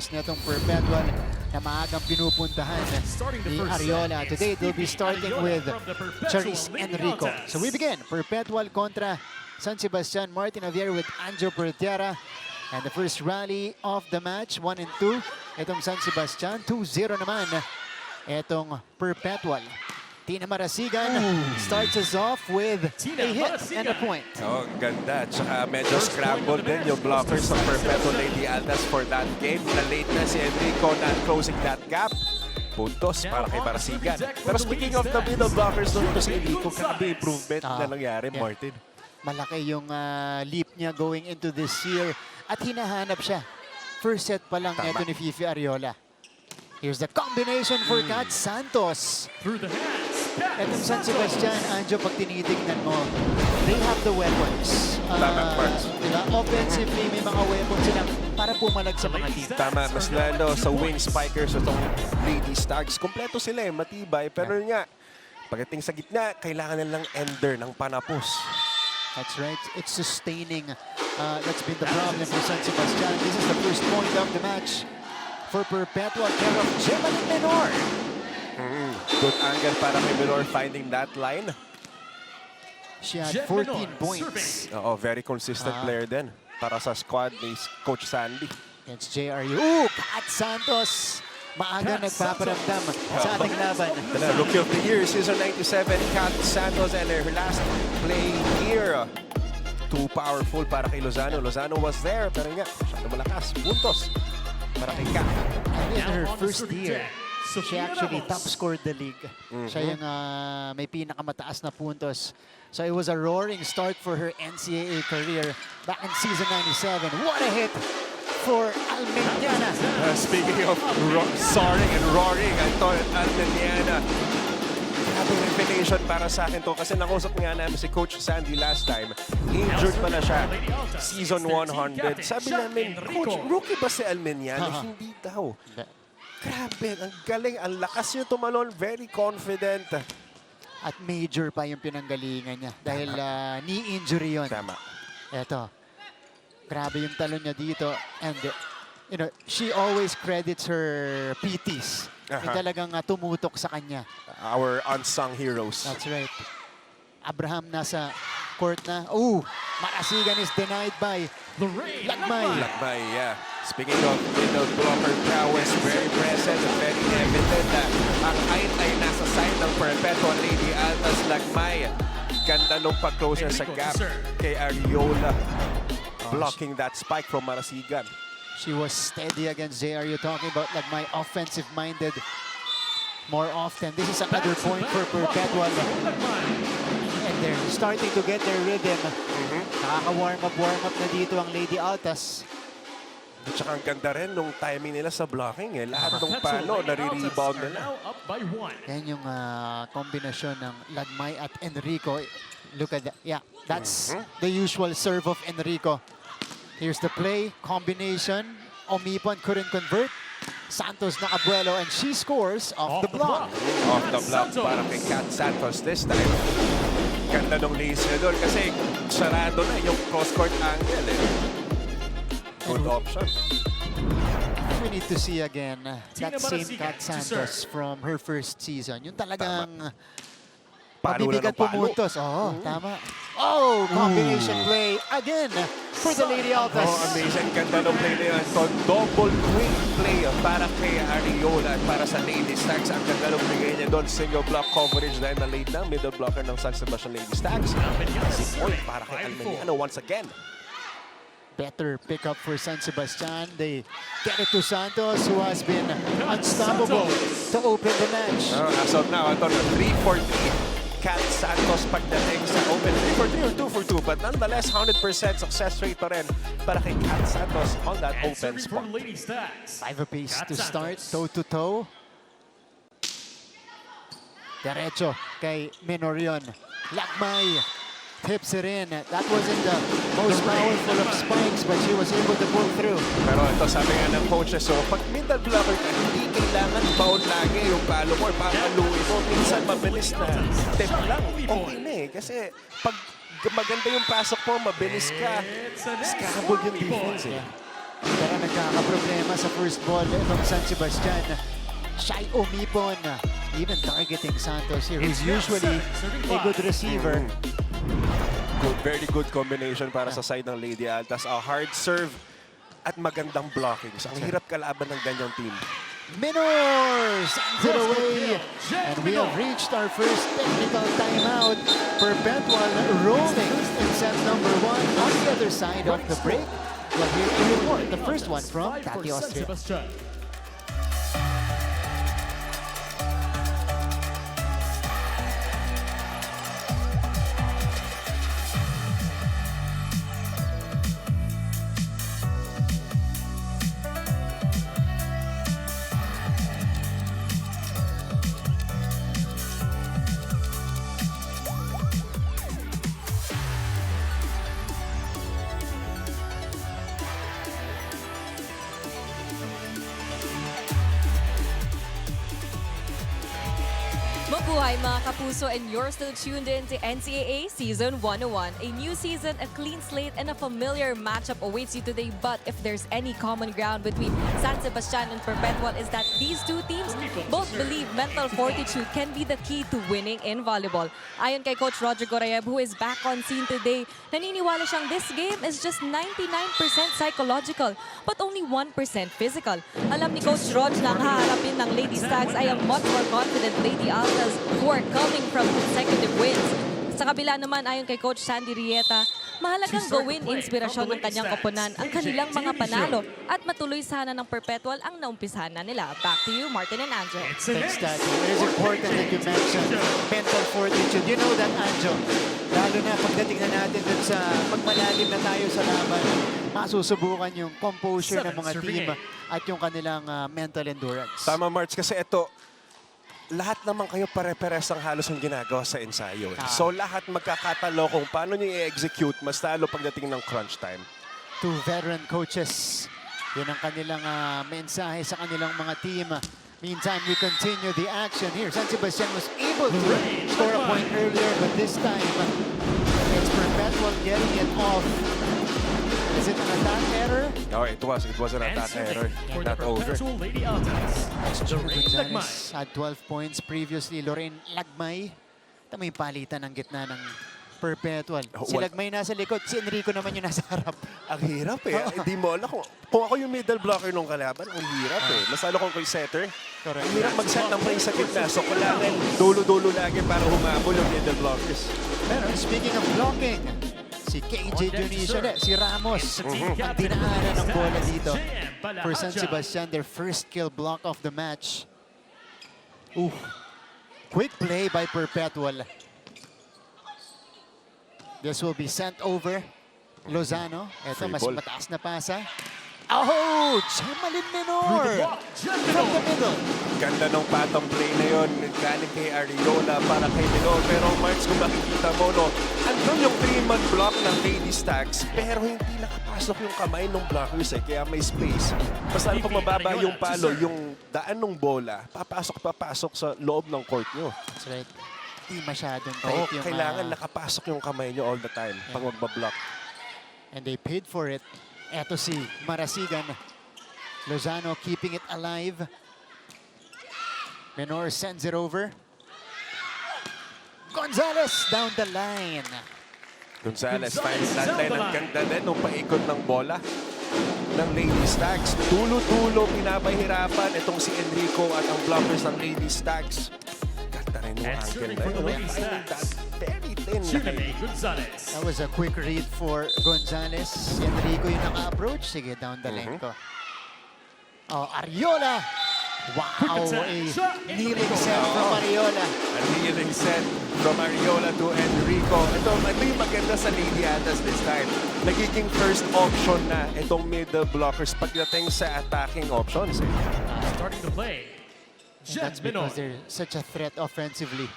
Netong Perpetual na maagang pinupuntahan ni Ariola. Today, they'll be starting with Charis Enrico. So we begin. Perpetual kontra San Sebastian. Martin Javier with Anjo Pertiara. And the first rally of the match, 1 and 2. Itong San Sebastian, 2-0 naman. Itong Perpetual. Tina Marasigan starts us off with a hit and a point. Oh, ganda. Tsaka medyo scrambled din yung blockers ng Perpetual Lady Altas for that game. Na-late na si Enrico not closing that gap. Puntos para kay Marasigan. Pero speaking of the middle blockers doon ito si Enrico, grabe improvement na nangyari, Martin. Malaki yung leap niya going into this year. At hinahanap siya. First set pa lang ito ni Fifi Ariola. Here's the combination for Kat Santos. Through the hands. Etong San Sebastian, Anjo, pag tinitignan mo, they have the weapons. Diba? Offensively, may mga weapons sila para pumalag sa mga team. Tama, mas lalo sa wing spikers o itong Lady Stags. Kompleto sila matibay. Pero nga, pagdating sa gitna, kailangan nilang ender ng panapos. That's right. It's sustaining. That's been the problem for San Sebastian. This is the first point of the match for Perpetual, care of Jemalyn Menor. Good angle para kay Menor finding that line. She had 14 points. Oo, very consistent player din para sa squad ni Coach Sandy. Against JRU. Kat Santos. Maaga nagpaparamdam sa ating laban. Rookie of the Year, season 97, Kat Santos, and her last play here. Too powerful para kay Lozano. Lozano was there, pero nga, masyado malakas. Puntos para kay Kat. And in her first year, she actually top scored the league. Siya yung may pinakamataas na puntos. So it was a roaring start for her NCAA career back in season 97. What a hit for Almeniana. Speaking of soaring and roaring, I thought Almeniana. Grabe revelation para sa akin to kasi nakusap nga namin si Coach Sandy last time. Injured pala siya. Season 100. Sabi namin, Coach, rookie ba si Almeniana? Hindi daw. Grabe, ang galing. Ang lakas niyo tumalon. Very confident. At major pa yung pinanggalingan niya dahil knee injury yun. Tama. Eto. Grabe yung talon niya dito. And, you know, she always credits her PTs. Yung talagang tumutok sa kanya. Our unsung heroes. That's right. Abraham nasa court na. Marasigan is denied by Lagmay. Lagmay, yeah. Speaking of middle blocker prowess, very present and very evident na ang height ay nasa side ng Perpetual Lady Altas. Lagmay, ganda nung pag-closer sa gap kay Ariola. Blocking that spike from Marasigan. She was steady against JRU, talking about Lagmay, offensive-minded more often. This is another point for Perpetual. And they're starting to get their rhythm. Nakaka-warm up na dito ang Lady Altas. At saka ang ganda rin nung timing nila sa blocking. Lahat ng palo, nare-rebound nila. Yan yung kombinasyon ng Lagmay at Enrico. Look at that. Yeah, that's the usual serve of Enrico. Here's the play, combination. Omipon couldn't convert. Santos na abuelo and she scores off the block. Off the block para kay Kat Santos this time. Ganda nung laser doon kasi sarado na yung cross-court angle. Good option. We need to see again that same Kat Santos from her first season. Yung talagang mabibigat pumuntos. Tama. Combination play again for the Lady Altas. Amazing. Ganda ng play na yun. Double quick play para kay Ariola at para sa Lady Stags. Ang ganda ng bigay niya doon. Single block coverage dahil na-late ng middle blocker ng San Sebastian Lady Stags. Si point para kay Almeniano once again. Better pickup for San Sebastian. They get it to Santos, who has been unstoppable to open the match. As of now, ito na 3-4-3. Kat Santos pagdating sa open 3-for-3 or 2-for-2. But nonetheless, 100% success rate pa rin para kay Kat Santos on that open spot. 5 apiece to start, toe-to-toe. Derecho kay Menorion. Lagmay tips it in. That wasn't the most powerful of spikes, but she was able to pull through. Pero ito sabi nga ng coaches, so pag middle blocker ka, hindi kailangan bound lagi yung palo mo, papaluin mo. Minsan mabilis na tip lang. Okay na kasi pag maganda yung pasok mo, mabilis ka. Scramble yung defense Pero nagkakaproblema sa first ball itong San Sebastian. Shy umipon, even targeting Santos here, who's usually a good receiver. Very good combination para sa side ng Lady Altas. A hard serve at magandang blocking. So, ang hirap kalaban ng ganyang team. Minor sends it away. And we have reached our first technical timeout. Perpetual rolling in set number 1 on the other side of the break. We'll hear a report, the first one from Tati Austria. Mabuhay mga kapuso, and you're still tuned in to NCAA Season 101. A new season, a clean slate, and a familiar matchup awaits you today. But if there's any common ground between San Sebastian and Perpetual, is that these two teams both believe mental fortitude can be the key to winning in volleyball. Ayon kay Coach Roger Gorayev, who is back on scene today, naniniwala siyang this game is just 99% psychological, but only 1% physical. Alam ni Coach Rog na ang haharapin ng Lady Stags ay ang much more confident Lady Altas who are coming from consecutive wins. Sa kabila naman, ayon kay Coach Sandy Rieta, mahalagang gawin inspirasyon ng kanyang koponan ang kanilang mga panalo at matuloy sana ng Perpetual ang naumpisahan na nila. Back to you, Martin and Anjo. Thanks, Tati. It is important that you mentioned mental fortitude. You know that, Anjo. Lalo na pagdating na natin dun sa pagmalalim na tayo sa laban, masusubukan yung composure ng mga team at yung kanilang mental endurance. Tama, March, kasi ito, lahat naman kayo pare-pares ang halos ang ginagawa sa ensayo. So lahat magkakatalo kung paano nyo i-execute, mas lalo pagdating ng crunch time. Two veteran coaches. Yun ang kanilang mensahe sa kanilang mga team. Meantime, we continue the action here. San Sebastian was able to score a point earlier, but this time, it's Perpetual getting it off. Is it an attack error? No, it was an attack error. Not over. Gonzalez had 12 points previously. Lorraine Lagmay. Ito may palitan ng gitna ng Perpetual. Si Lagmay nasa likod, si Enrico naman yung nasa harap. Ang hirap eh. Hindi mo alam. Kung ako yung middle blocker nung kalaban, ang hirap eh. Mas lalo kung setter. Correct. Ang hirap mag-set ng play sa gitna. So kailangan dulo-dulo lagi para humabol yung middle blockers. Pero speaking of blocking, si KJ Dionisio, si Ramos, ang dinaanan ng bola dito for San Sebastian, their first kill block of the match. Ooh, quick play by Perpetual. This will be sent over. Lozano, eto mas Free ball. mataas na pasa. Oh, Chamalin Minor from the middle. Ganda ng patong play na yun. Galing kay Ariola para kay Minor. Pero Marks, kung makikita mo, no, andun yung 3-man block ng Lady Stags, pero hindi nakapasok yung kamay ng blockers eh, kaya may space. Basta pag mababa yung palo, yung daan ng bola, papasok sa loob ng court nyo. That's right. Di masyadong Oo, tight yung kailangan nakapasok yung kamay nyo all the time pag magbablock. and they paid for it. Eto si Marasigan. Lozano keeping it alive. Menor sends it over. Gonzalez down the line. Gonzalez finds that line. Ang ganda din nung paikot ng bola ng Lady Stags. Tulo-tulo pinapahirapan itong si Enrico at ang blockers ng Lady Stags. Ganda rin yung angle na yun. Very thin line. That was a quick read for Gonzalez. Si Enrico yung naka-approach. Sige, down the lane ko. Oh, Ariola. Wow, a kneeling set from Ariola. A kneeling set from Ariola to Enrico. Ito yung maganda sa Lady Altas this time. Nagiging first option na itong middle blockers pagdating sa attacking options. Starting to play. And that's because they're such a threat offensively.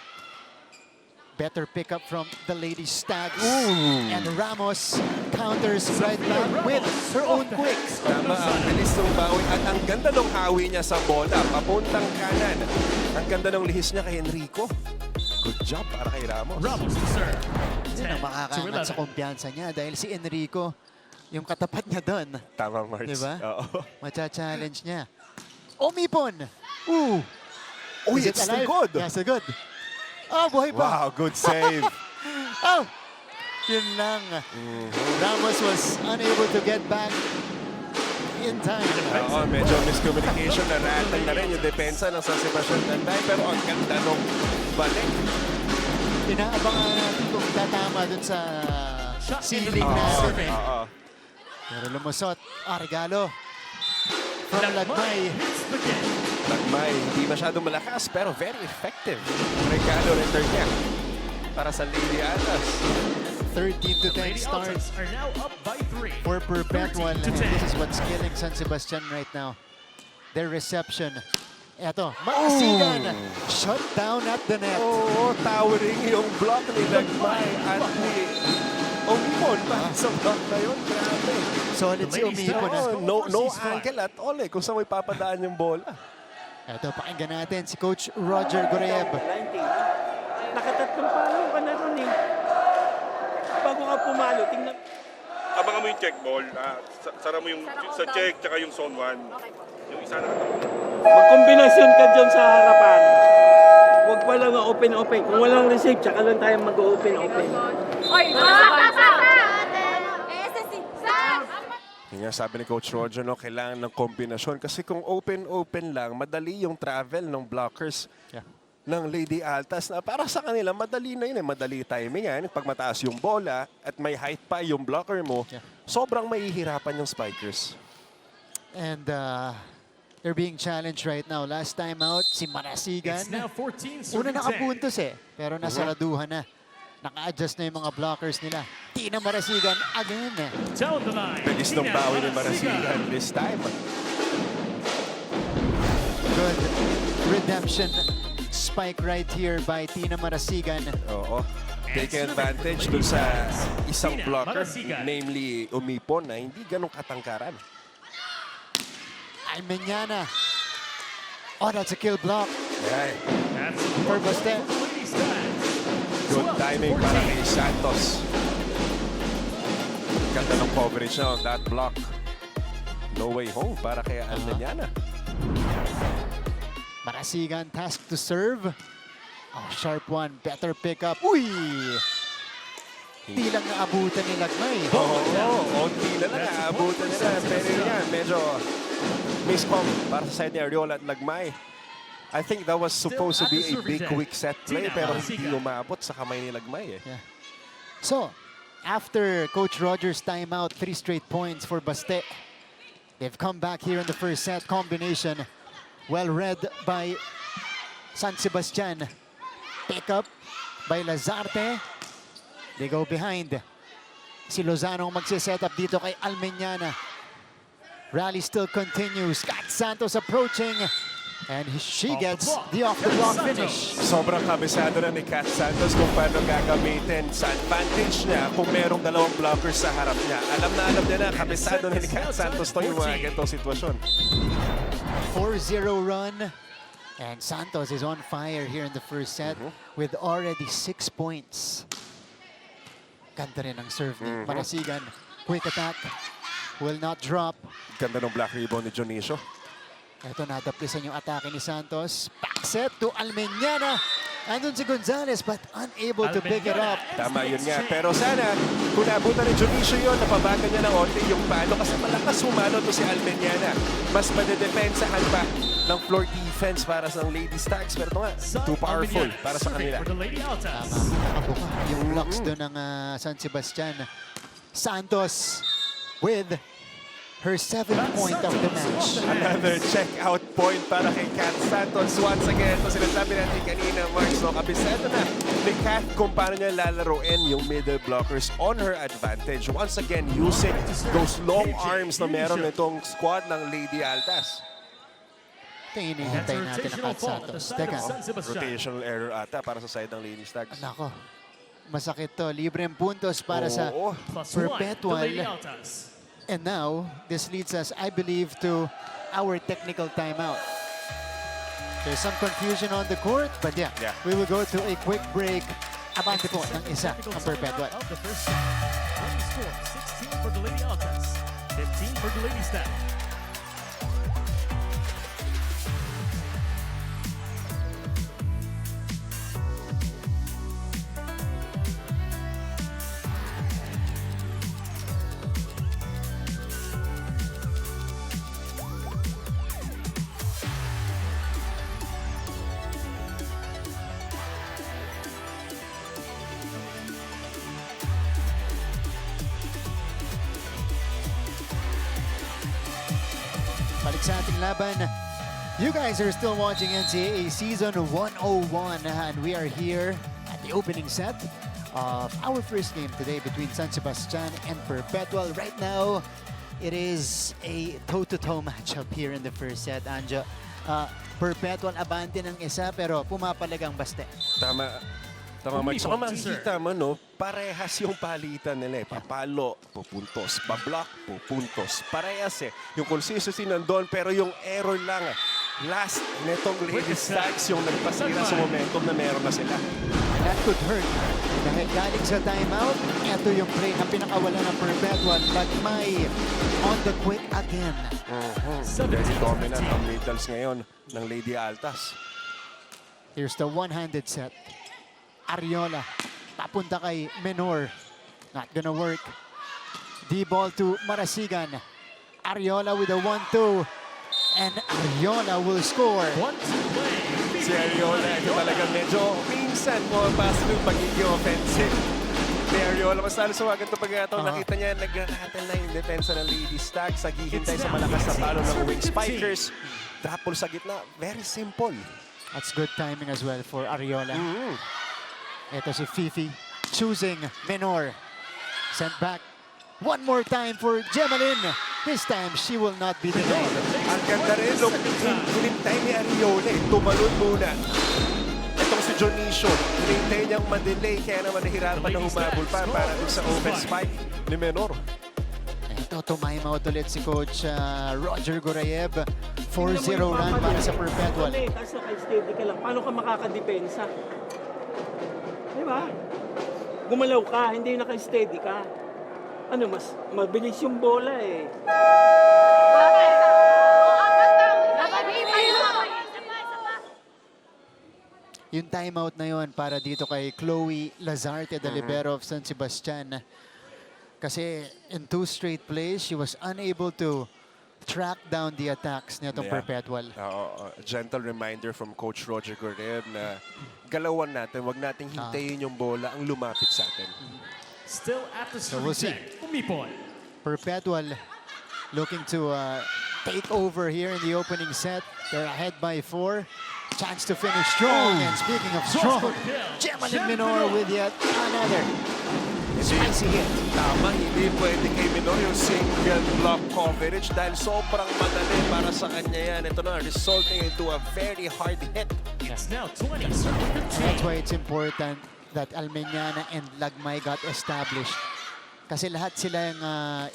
Better pickup from the Lady Stags. And Ramos counters right back with her own quick. Tama, ang bilis ng bawi at ang ganda ng hawi niya sa bola, papuntang kanan. Ang ganda ng lihis niya kay Enrico. Good job para kay Ramos. Ramos to serve. Yun ang makakaangat sa kumpiyansa niya dahil si Enrico yung katapat niya doon. Tama, Marks. Diba? Oo. Macha-challenge niya. Umipon! Ooh! Oh, Is it it's still alive? good. Yeah, still good. Oh, buhay pa. Wow, good save. Oh! Yun lang. Ramos was unable to get back in time. Oo, medyo miscommunication na ratang na rin yung depensa ng San Sebastian Tanday. Pero ang ganda nung balik. Inaabangan natin kung tatama dun sa ceiling natin. Oo. Pero lumusot. Regalo. From Lagmay. Lagmay, hindi masyadong malakas pero very effective. Regalo return niya para sa Lady Altas. 13-10 start are now up by 3. for Perpetual. 13-10. And this is what's killing San Sebastian right now. Their reception. Eto, Maasigan. Shut down at the net. Oo, towering yung block ni Lagmay at ni Umipon pa sa block na yun. Grabe. Solid si Umipon. No angle at all eh kung saan may papadaan yung bola. Eto, pakinggan natin si Coach Roger Goreb. Nakatatlong palo ka na ron eh. Bago ka pumalo, tingnan. Abangan mo yung check ball. Sara mo yung sa check tsaka yung zone 1. Yung isa na Magkombinasyon ka dyan sa harapan. Huwag pa lang open-open. Kung walang receive, tsaka lang tayo mag-open-open. Oy, Yung nga sabi ni Coach Roger, no, kailangan ng kombinasyon. Kasi kung open-open lang, madali yung travel ng blockers ng Lady Altas. Na para sa kanila, madali na yun eh. Madali timing yan. Pag mataas yung bola at may height pa yung blocker mo, sobrang mahihirapan yung spikers. And they're being challenged right now. Last time out, si Marasigan. It's now 14 Una serving 10. nakapuntos eh, pero nasaraduhan na. Naka-adjust na yung mga blockers nila. Tina Marasigan again. Down the line. Bilis ng bawi ni Marasigan this time. Good redemption spike right here by Tina Marasigan. Oo. Take advantage dun sa isang blocker, Marasigan. namely Umipon, na hindi ganong katangkaran. Almeñana. Oh, that's a kill block. Ay, That's For Baste. Lady Stars. good timing para kay Santos. Ganda ng coverage na on that block. No way home para kay Almeñana. Marasigan tasked to serve. Oh, sharp one. Better pickup. Uy! Di lang naabutan ni Lagmay. Onti na lang naabutan nila. Pero yan, medyo miscom para sa side ni Ariola at Lagmay. I think that was supposed to be a big quick set play pero hindi umabot sa kamay ni Lagmay eh. So, after Coach Roger's timeout, 3 straight points for Baste. They've come back here in the first set. Combination well read by San Sebastian. Pick up by Lazarte. They go behind. Si Lozano ang magsiset up dito kay Almeñana. Rally still continues. Kat Santos approaching. And she gets the off-the-block finish. Sobrang kabisado na ni Kat Santos kung paano gagamitin sa advantage niya kung merong dalawang blockers sa harap niya. Alam niya na kabisado na ni Kat Santos to yung mga ganitong sitwasyon. 4-0 run. And Santos is on fire here in the first set with already 6 points. Ganda rin ang serve ni Marasigan. Quick attack. Will not drop. Ganda ng black ribbon ni Jonicio. Ito, nadaplisan yung atake ni Santos. Back set to Almeñana. Andun si Gonzalez but unable to pick it up. Tama yun nga. Pero sana, kung naabutan ni Jonicio yun, napabagan niya ng onti yung palo kasi malakas humalo to si Almeñana. Mas madedepensahan pa ng floor defense para sa Lady Stars. Pero ito nga, too powerful para sa kanila. For the Lady Altas. Tama, nakabuka yung blocks doon ng San Sebastian. Santos with her 7th point of the match. Another check-out point para kay Kat Santos. Once again, ito sinasabi natin kanina, Marks, no, kabisado na ni Kat kung paano niya lalaroin yung middle blockers on her advantage. Once again, using those long arms na meron nitong squad ng Lady Altas. Ito yung hinihintay natin ng Kat Santos. Teka, Rotational error ata para sa side ng Lady Stars. nako. Masakit to. Libreng puntos para sa Oo. Perpetual. The Lady Altas. And now, this leads us, I believe, to our technical timeout. There's some confusion on the court, but yeah, Yeah. we will go to a quick break. Abante po ng isa ang Perpetual. Of the first set. Running score, 16 for the Lady Altas, 15 for the Lady Staff. Balik sa ating laban. You guys are still watching NCAA Season 101 and we are here at the opening set of our first game today between San Sebastian and Perpetual. Right now, it is a toe-to-toe matchup here in the first set. Anja, Perpetual abante ng isa pero pumapalag ang baste. Tama. Tama, Mark. So, kung makikita mo, no, parehas yung palitan nila. Papalo, pupuntos. Pablock, pupuntos. Parehas eh. Yung consistency nandun, pero yung error lang. Last netong Lady Stags yung nagpasira sa momentum na meron na sila. That could hurt. Dahil galing sa timeout, ito yung play na pinakawala ng Perpetual. But may on the quick again. Very dominant ang middles ngayon ng Lady Altas. Here's the one-handed set. Ariola, papunta kay Menor. Not gonna work. D-ball to Marasigan. Ariola with a 1-2. And Ariola will score. 1-2 play. Si Ariola, ito talaga medyo minsan pumapasok yung pagiging offensive. Si Ariola, mas lalo suwagan ito pagkakataon. Nakita niya, nag-rattle na yung depensa ng Lady Stags. Naghihintay sa malakas na palo ng wing spikers. Drapple sa gitna. Very simple. That's good timing as well for Ariola. Ito si Fifi choosing Menor. Sent back. One more time for Gemalin. This time, she will not be denied. Ang ganda rin, hinintay ni Ariola. Tumalon muna. Itong si Jonicio, hinintay niyang ma-delay kaya naman nahirapan na humabol pa para dun sa open spike ni Menor. Ito, tumimeout ulit si Coach Roger Gorayev. 4-0 run para sa Perpetual. Kasi naka-steady ka lang. Paano ka makakadepensa? Diba? Gumalaw ka, hindi naka-steady ka. Ano, mas mabilis yung bola eh. Yung timeout na yon para dito kay Chloe Lazarte, the libero of San Sebastian. Kasi in 2 straight plays, she was unable to track down the attacks nitong Perpetual. Gentle reminder from Coach Roger Gorev na galawan natin, wag nating hintayin yung bola ang lumapit sa atin. Still at the So we'll see. Umipon. Perpetual looking to take over here in the opening set. They're ahead by 4. Chance to finish strong. And speaking of strong, Gemalin Menor with yet another spicy hit. Tama, hindi pwede kay Menor yung single block coverage dahil sobrang madali para sa kanya yan. Ito na, resulting into a very hard hit. It's now 20, circle 15. That's why it's important that Almeñana and Lagmay got established. Kasi lahat sila yung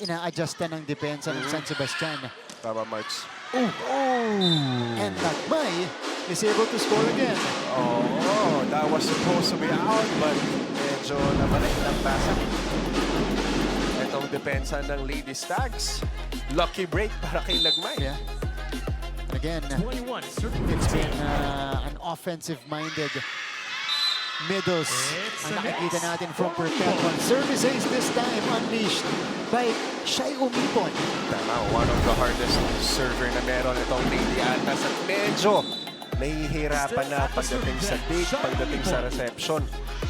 ina-adjustan ng depensa ng San Sebastian. Tama, Marks. And Lagmay is able to score again. Oh, that was supposed to be out, but medyo nabalik ng basa. Itong depensa ng Lady Stags. Lucky break para kay Lagmay. Yeah. Again, 21, circle it's 15. been an offensive-minded middles ang nakikita natin from Perpetual. Service ace this time unleashed by Shai Umipon. Tama, one of the hardest server na meron itong Lady Altas at medyo nahihirapan na pagdating sa dig, pagdating sa reception.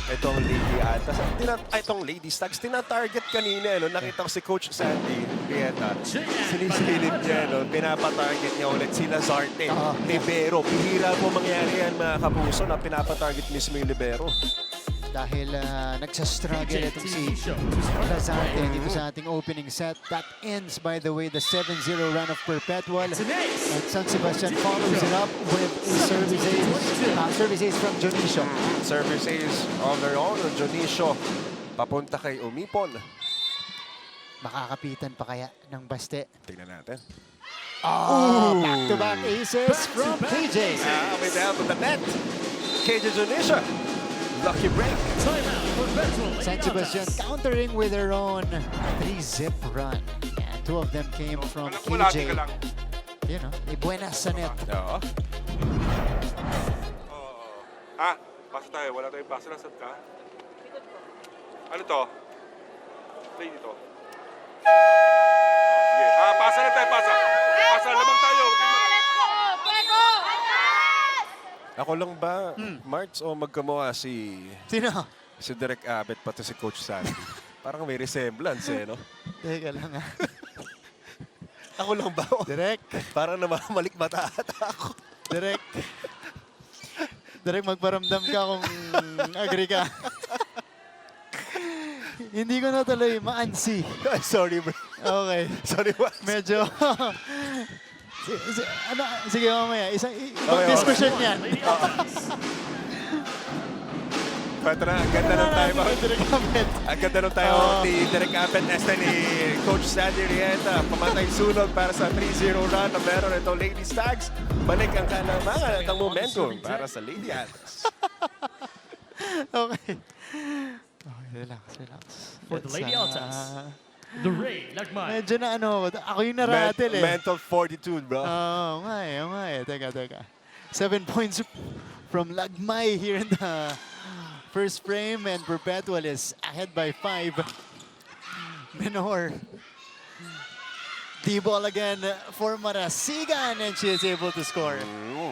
Itong Lady Altas at itong Lady Stags, tina-target kanina. No? Nakita ko si Coach Sandy Rieta. Sinisilip niya, no? Pinapatarget niya ulit si Lazarte. Libero. Bihira po mangyari yan, mga kapuso, na pinapatarget mismo yung Libero. Dahil nagsastruggle itong si Lazarte dito sa ating opening set. That ends, by the way, the 7-0 run of Perpetual. And San Sebastian follows it up with a service ace from Jonicio. Service ace on their own. Jonicio papunta kay Umipon. Makakapitan pa kaya ng baste? Tingnan natin. Back-to-back aces from KJ. With the help of the net. KJ Jonicio. Lucky break. Timeout. Perpetual. Lady San Sebastian Altas. countering with their own 3-zip run. And 2 of them came from Alam mo, lagi KJ. ka lang. You know, Buenas sa net. Oo. Pasa tayo. Wala tayong pasa. Nasaan ka? Ano to? Play dito. Sige. Pasa na tayo, pasa. Pasa, lamang tayo. Ako lang ba, Marts, o magkamuha si Sino? Direk Abet pati si Coach Sandy? Parang may resemblance no? Teka lang ha. Ako lang ba? Direk. Parang namamalikmata ata ako. Direk. Direk, magparamdam ka kung agree ka. Hindi ko na tuloy ma-ansi. Sorry, bro. Okay. Sorry, what? Medyo... ano, sige mamaya, ibang Okay, discussion yan. Lady Altas. Petra, ang ganda ng time out. Ang ganda ng time out ni Direk Abet ni Coach Sandy Rieta. Pamatay sunod para sa 3-0 run na meron ito Lady Stags. Balik ang kalamangan at ang momentum para sa Lady Altas. Okay. Okay, relax. For the Lady Altas. The Ray Lagmay. Medyo na ako yung naratel Mental fortitude, bro. Oo nga eh. Teka. 7 points from Lagmay here in the first frame, and Perpetual is ahead by 5. Menor. D-ball again for Marasigan, and she is able to score.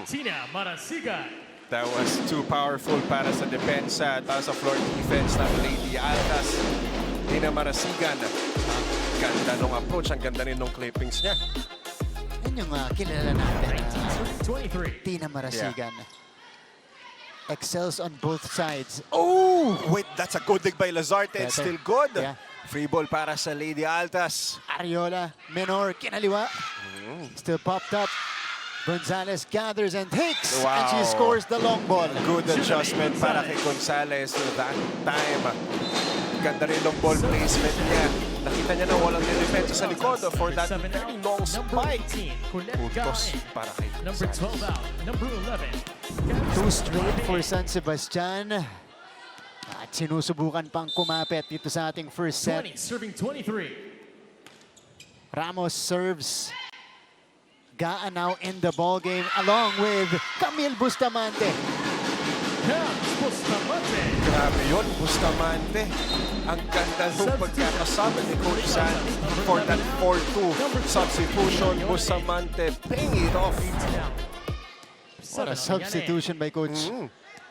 Tina Marasigan. That was too powerful para sa depensa at para sa floor defense ng Lady Altas. Tina Marasigan. Ganda nung approach, ang ganda rin nung clippings niya. Yan yung kilala natin. 23. Tina Marasigan. Excels on both sides. Oh! Wait, that's a good dig by Lazarte. It's Better. still good. Yeah. Free ball para sa Lady Altas. Ariola, Menor, kinaliwa. Still popped up. Gonzalez gathers and takes. Wow. And she scores the long ball. Good adjustment para kay Gonzalez that time. Ganda rin ng ball placement niya. Nakita niya na walang defense sa likod for that very long spike. Puntos para kay Number Gonzalez. 12 out. Number 11. 2 straight for San Sebastian. At sinusubukan pang kumapit dito sa ating first set. 20. Serving 23. Ramos serves. Gaan now in the ball game along with Camille Bustamante. Comes Bustamante. Grabe yun, Bustamante. Ang ganda ng pagkakasama ni Coach Sandy for that 4-2 substitution. Bustamante paying it off. What a substitution by Coach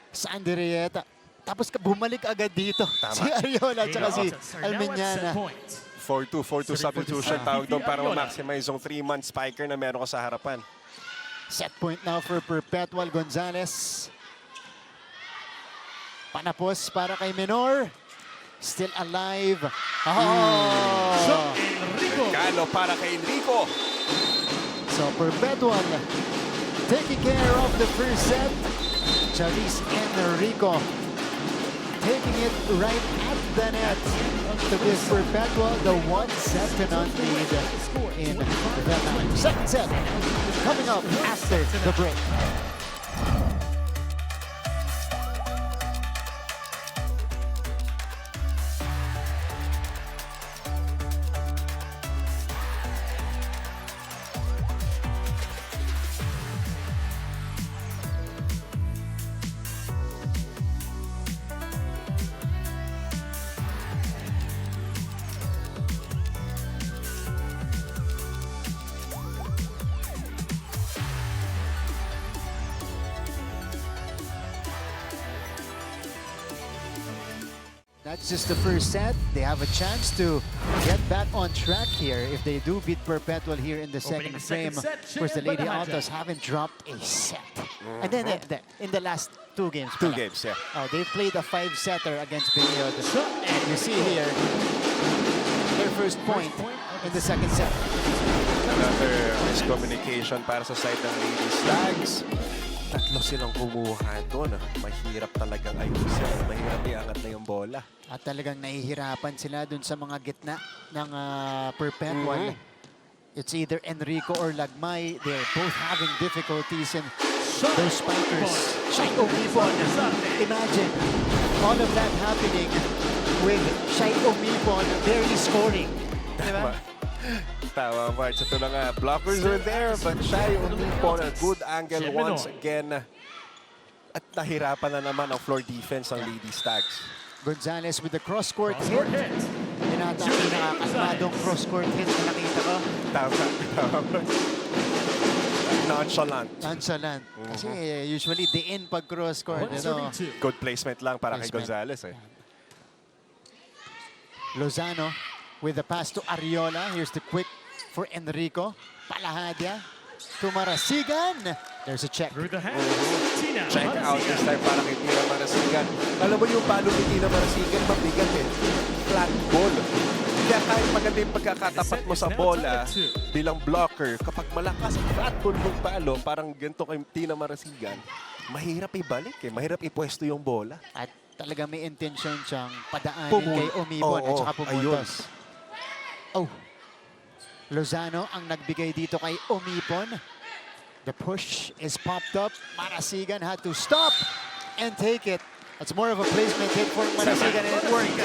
Sandy Rieta. Tapos bumalik agad dito si Ariola at saka si Almeñana. 4-2 substitution tawag doon para ma-maximize yung 3-month spiker na meron ka sa harapan. Set point now for Perpetual. Gonzalez. Panapos para kay Menor. Still alive. Regalo para kay Enrico. So Perpetual taking care of the first set. Charisse Enrico taking it right at the net to give Perpetual the 1-0 lead in the second set. Coming up after the break. That's just the first set. They have a chance to get back on track here if they do beat Perpetual here in the second Opening the second frame. set, Of course, the Shane Lady Banahaja. Altas haven't dropped a set. And then in the last 2 games. 2 pala. games, yeah. Oh, they played a 5-setter against Binyod. And you see here, their first point in the second set. Another miscommunication para sa side ng Lady Stags. Tatlo silang kumuha doon. Mahirap talagang ayusin. Mahirap iangat na yung bola. At talagang nahihirapan sila dun sa mga gitna ng Perpetual. It's either Enrico or Lagmay. They're both having difficulties in those spikers. Shai Omipon. Imagine all of that happening with Shai Omipon barely scoring. Diba? Tama, March. Ito na nga. Blockers were there, but Shai Omipon, a good angle once again. At nahirapan na naman ang floor defense ng Lady Stags. Gonzalez with the cross-court hit. Tinatawag yung nakakalmadong cross-court hit na nakita ko. Tama. Nonchalant. Nonchalant. Kasi usually diin pag cross-court. Good placement lang para kay Gonzalez. Lozano with the pass to Ariola. Here's the quick for Enrico. Palahadya to Marasigan. There's a check. Through the hands. Tina Check out this Marasigan. time para kay Tina Marasigan. Alam mo yung palo ni Tina Marasigan, mabigat Flat ball. Kaya kahit maganda yung pagkakatapat mo sa bola bilang blocker, kapag malakas ang flat ball mong palo, parang ganito kay Tina Marasigan, mahirap ibalik Mahirap ipwesto yung bola. At talaga may intention siyang padaanin kay Omipon at saka pumuntos. Oh. Lozano ang nagbigay dito kay Omipon. The push is popped up. Marasigan had to stop and take it. That's more of a placement hit for Marasigan and it worked.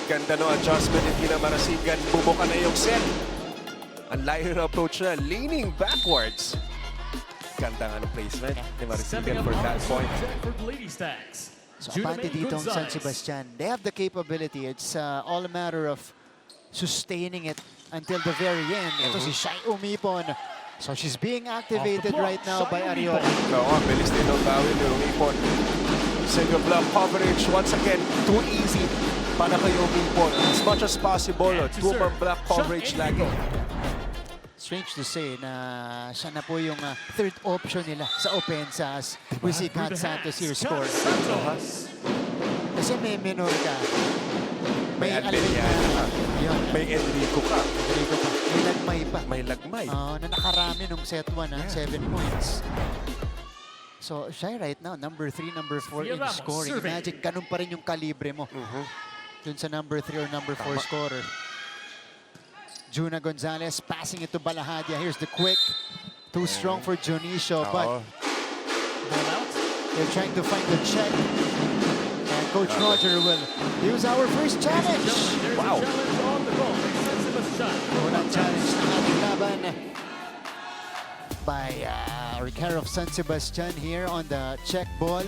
Ganda no adjustment ni Tina Marasigan. Bumuka na yung set. Ang layo na approach na, leaning backwards. Ganda nga ng placement ni Marasigan for that point. For the Lady Stags. So abante dito ang San Sebastian. They have the capability. It's all a matter of sustaining it until the very end. Ito si Shai Omipon. So she's being activated right now by Ariola. Oo, bilis din ang bawin ni Omipon. Single block coverage. Once again, too easy para kay Omipon. As much as possible, two-man block coverage lagi. Strange to say na siya na po yung third option nila sa opensa as we see Kat Santos here score. Kasi may minor ka. May Alvin Alvin may Enrico ka. May lagmay pa. May lagmay. Na nakarami nung set 1, 7 points. So, siya right now, number 3, number 4 in scoring. Imagine, ganun pa rin yung kalibre mo. Dun sa number 3 or number 4 scorer. Juna Gonzalez passing it to Balahadya. Here's the quick. Too strong for Junicio, but they're trying to find the check. And Coach Roger will use our first challenge. Wow. Unang challenge ng ating laban by care of San Sebastian here on the check ball.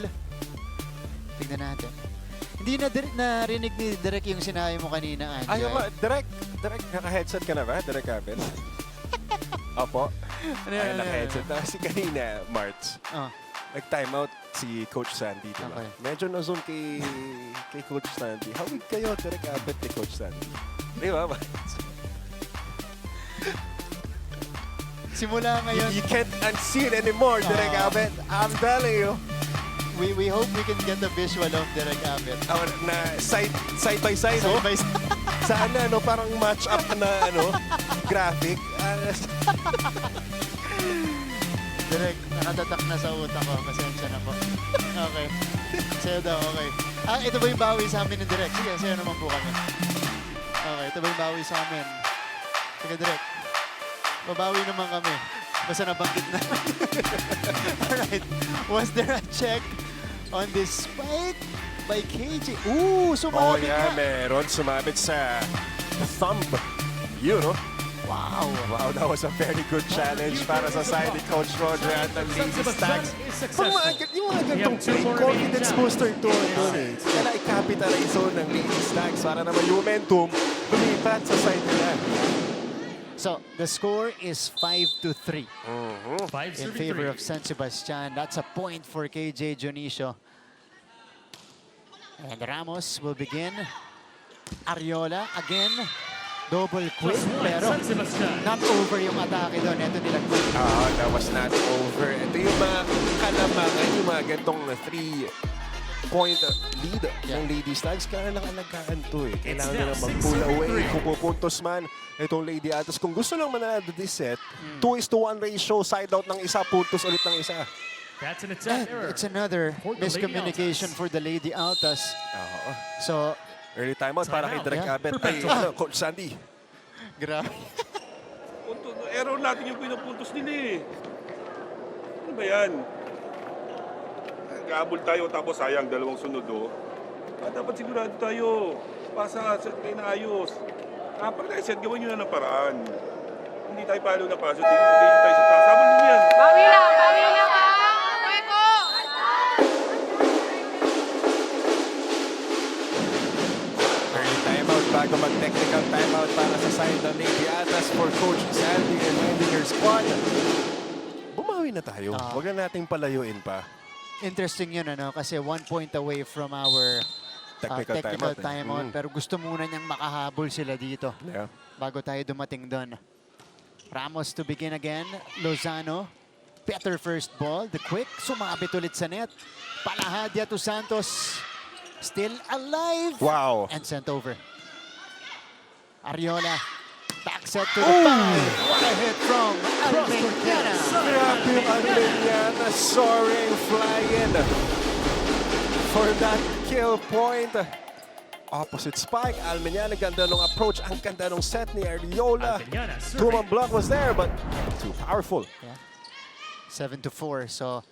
Tignan natin. Hindi na narinig ni Derek yung sinabi mo kanina, Anjay. Ayaw ba? Direct, naka-headset ka na ba? Direct Abel? Opo. Ay, naka-headset na. Kasi kanina, March, nag-timeout si Coach Sandy, diba? Okay. Medyo na-zoom kay Coach Sandy. Hawig kayo, Direct Abel kay Coach Sandy. Di ba, March? Simula ngayon. You can't unsee it anymore, Direct Abel. I'm telling you. We hope we can get a visual of Derek Abel. Na side by side, no? Sana, no? Parang match up na, graphic. Derek, nakatatak na sa utak ko. Pasensya na po. Okay. Sa'yo daw, okay. Ito ba yung bawi sa amin ng Derek? Sige, sa'yo naman po kami. Okay, ito ba yung bawi sa amin? Sige, Derek. Babawi naman kami. Basta nabanggit na. Alright. Was there a check on this spike by KJ? Ooh, sumabit na. Meron. Sumabit sa thumb. Yun, no? Wow. Wow, that was a very good challenge para sa side ni Coach Roger at ang Lady Stags. Yung mga gantong play, confidence booster to. Kaya i-capitalize ng Lady Stags para naman yung momentum lumipat sa side nila. So, the score is 5-3 in favor of San Sebastian. That's a point for KJ Junicio. And Ramos will begin. Ariola again. Double quick, pero not over yung atake doon. Ito nila quick. That was not over. Ito yung mga kalamangan, yung mga gantong 3-point lead ng Lady Stags. Kaya lang alagaan to eh. Kailangan nila mag-pull away. Kung pupuntos man itong Lady Altas. Kung gusto lang mananalo this set, 2:1 ratio, side out ng isa, puntos ulit ng isa. That's an attack error. It's another miscommunication for the Lady Altas. So, early timeout para kay Direk Abet. Ay, Coach Sandy. grabe. Error natin yung pinupuntos nila eh. ba yan? Nag-aabol tayo tapos sayang, dalawang sunod oh. Dapat sigurado tayo. Pasa, set kayo na ayos. Pag na-set, gawin nyo na ng paraan. Hindi tayo palo na paso, tingin tayo sa taas. Sabon nyo yan. Bawi lang ha! Kweko! Early timeout bago mag-technical timeout para sa side ng Lady Altas for Coach Sandy and leading her squad. Bumawi na tayo. Huwag na nating palayuin pa. Interesting yun, ano? Kasi 1 point away from our technical timeout. Pero gusto muna niyang makahabol sila dito bago tayo dumating doon. Ramos to begin again. Lozano. Better first ball. The quick. Sumabit ulit sa net. Palahadya to Santos. Still alive. Wow. And sent over. Ariola. Back set to the five. What a hit from Almeniana. Grabe yung Almeniana soaring, flying for that kill point. Opposite spike. Almeniana, ganda nung approach. Ang ganda nung set ni Ariola. Tumang block was there, but too powerful. Yeah. 7-4. So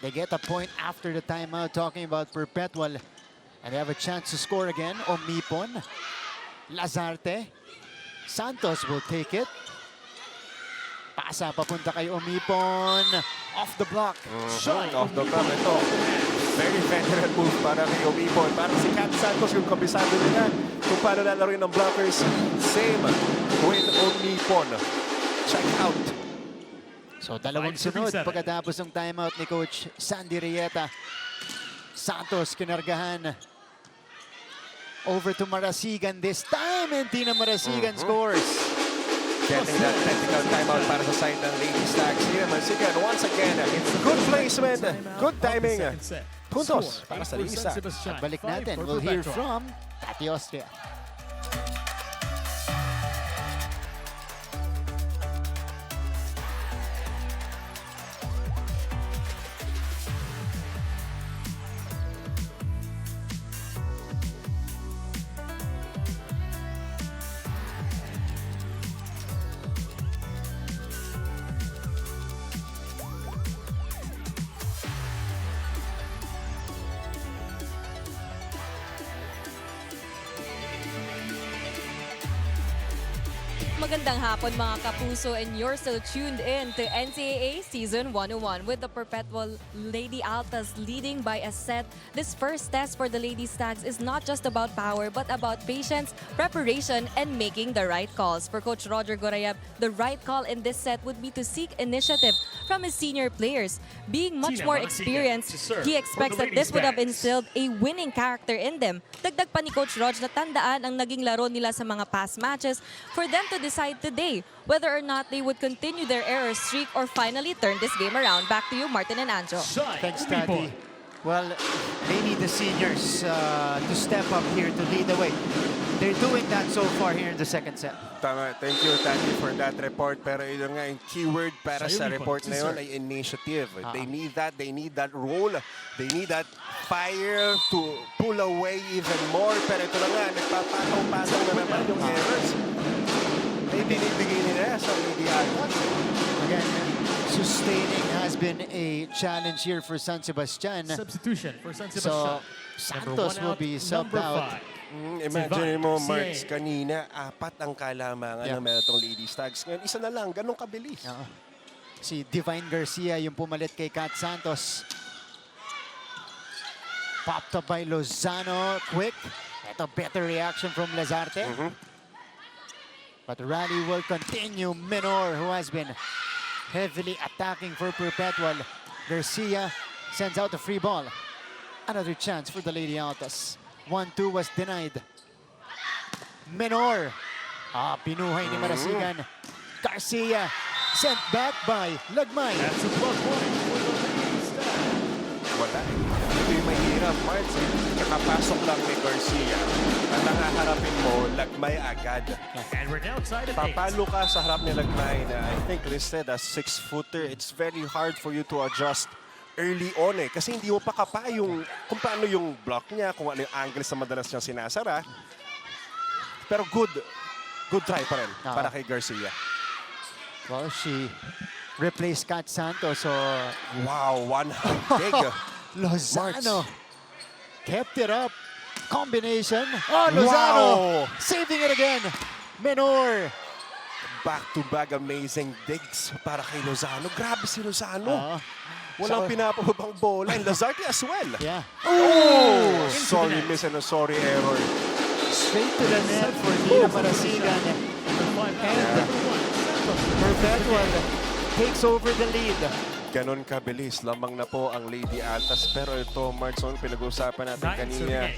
they get a point after the timeout. Talking about Perpetual. And they have a chance to score again. Omipon. Lazarte. Santos will take it. Pasa papunta kay Omipon. Off the block. Off the block. Ito. Very veteran move para kay Omipon. Para si Cat Santos yung kabisado nila kung paano lalaroin ng blockers. Same with Omipon. Check out. So dalawang sunod pagkatapos ng timeout ni Coach Sandy Rieta. Santos kinargahan. Over to Marasigan this time. And Tina Marasigan scores. Getting that technical timeout para sa side ng Lady Stags. Tina Marasigan once again. Good placement. Good timing. Puntos para sa Lady Stags. Balik natin. We'll hear from Tati Austria. Magandang hapon mga kapuso, and you're still tuned in to NCAA Season 101 with the Perpetual Lady Altas leading by a set. This first test for the Lady Stags is not just about power but about patience, preparation, and making the right calls. For Coach Roger Gorayab, the right call in this set would be to seek initiative from his senior players. Being much more experienced, he expects that this would have instilled a winning character in them. Dagdag pa ni Coach Rog na tandaan ang naging laro nila sa mga past matches for them to decide today whether or not they would continue their error streak or finally turn this game around. Back to you, Martin and Anjo. Thanks, Tati. Well, they need the seniors to step up here to lead the way. They're doing that so far here in the second set. Tama. Thank you, Tati, for that report. Pero yun nga, yung keyword para sa report na yun ay initiative. They need that. They need that role. They need that fire to pull away even more. Pero ito na nga, nagpapataw-pataw na naman yung errors. May binibigay nila sa Lady Altas. Again, sustaining has been a challenge here for San Sebastian. Substitution for San So, Sebastian. Santos will be subbed out. Imagine mo, Marks, kanina, 4 ang kalamangan ng meron itong Lady Stags. Ngayon, isa na lang, ganun kabilis. Si Divine Garcia yung pumalit kay Cat Santos. Popped up by Lozano. Quick. Ito, better reaction from Lazarte. But the rally will continue. Minor, who has been heavily attacking for Perpetual. Garcia sends out a free ball. Another chance for the Lady Altas. 1-2 was denied. Minor. Pinuhay ni Marasigan. Garcia sent back by Lagmay. That's a block point for the Lady Stags. Wala. Ito yung mahirap, Marks. Kakapasok lang ni Garcia. At nangaharapin mo, Lagmay agad. And we're now tied at 8. Papalo ka sa harap ni Lagmay na I think listed as 6-footer. It's very hard for you to adjust early on kasi hindi mo pa kapa yung kung paano yung block niya, kung ano yung angles na madalas niyang sinasara. Pero good try pa rin para kay Garcia. Well, she replace Cat Santos. So Wow, one-hand dig. Lozano kept it up. Combination. Oh, Lozano Wow! saving it again. Menor. Back-to-back amazing digs para kay Lozano. Grabe si Lozano. Walang So- pinapabang bola. And Lazarte as well. Yeah. Oh! Sorry miss and a sorry error. Straight to the net for Nina Marasigan. And Perpetual takes over the lead. Ganon kabilis. Lamang na po ang Lady Altas. Pero ito, Martson, pinag-uusapan natin kanina.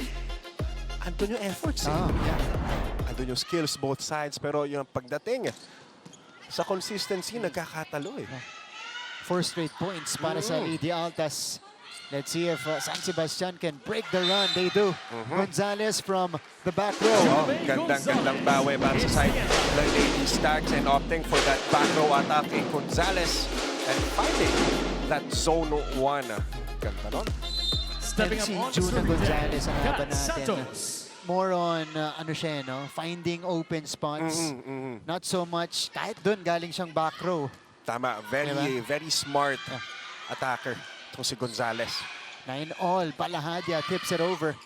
Andun yung efforts eh. Yeah. Andun yung skills both sides. Pero yung pagdating sa consistency, nagkakatalo eh. 4 straight points para sa Lady Altas. Let's see if San Sebastian can break the run. They do. Gonzalez from the back row. Oh, gandang bawi para sa side ng Lady Stags and opting for that back row attack kay Gonzalez and finding that zone 1. Ganda nun. Stepping And up si on Juna serving Gonzalez ang Cat laban natin. Santos. More on, ano siya, no? Finding open spots. Not so much. Kahit dun, galing siyang back row. Tama, very smart attacker itong si Gonzalez. 9-all. Palahadya tips it over.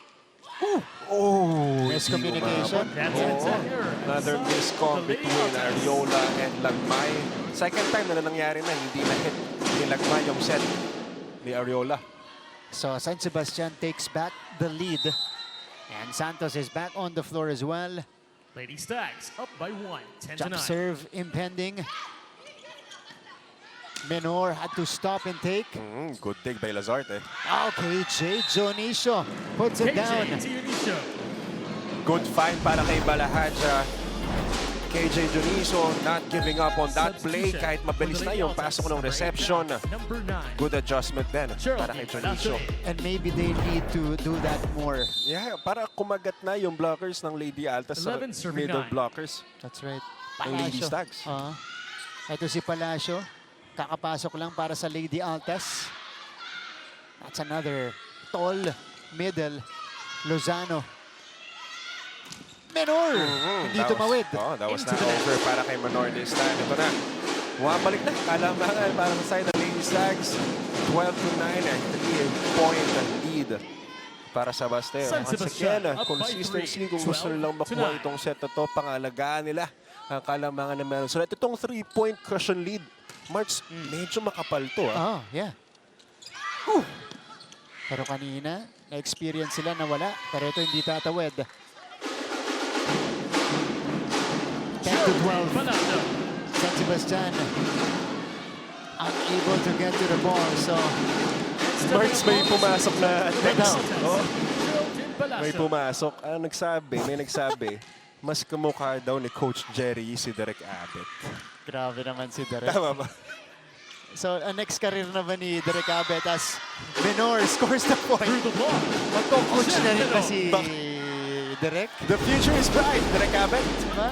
Oh, Miscommunication. That's an error. Another miscom between Ariola and Lagmay. Second time na nangyari na, hindi na hit ni Lagmay yung set ni Ariola. So San Sebastian takes back the lead. And Santos is back on the floor as well. Lady Stags up by 1, 10 to Jump 9. serve impending. Menor had to stop and take. Good dig by Lazarte. Okay, Jay Dionisio puts it down. KJ Dionisio. Good find para kay Balahadja. KJ Dionisio not giving up on that play kahit mabilis na yung pasok ng reception. Number 9. Good adjustment din para kay Dionisio. And maybe they need to do that more. Yeah, para kumagat na yung blockers ng Lady Altas sa 11 serving middle 9. blockers That's right. ng Lady Stags. Ito si Palacio. Kakapasok lang para sa Lady Altas. That's another tall middle. Lozano. Menor! Hindi tumawid. That was not over para kay Menor this time. Ito na. Bumabalik na. Kalamangan para sa side ng Lady Stags. 12 to 9 and 3-point lead para sa Basteo. San Once Sebastian, again, up by consistency 3, kung gusto 12 nilang to makuha 9. itong set na to, pangalagaan nila ang Kalamangan na meron. So itong 3-point cushion lead, March, medyo makapal to. Yeah. Pero kanina, na-experience sila na wala. Pero ito hindi tatawid. 10 to 12. Fernando. San Sebastian unable to get to the ball. So, March, may pumasok na text. Geraldine May Palacio. pumasok. May nagsabi, mas kamukha daw ni Coach Jerry si Derek Abbott. grabe naman si Derek. Tama ba? So, ang next career na ba ni Derek Abbott as Menor scores the point. Through the block. Magko-coach na rin ba si Derek? The future is bright, Derek Abbott. Diba?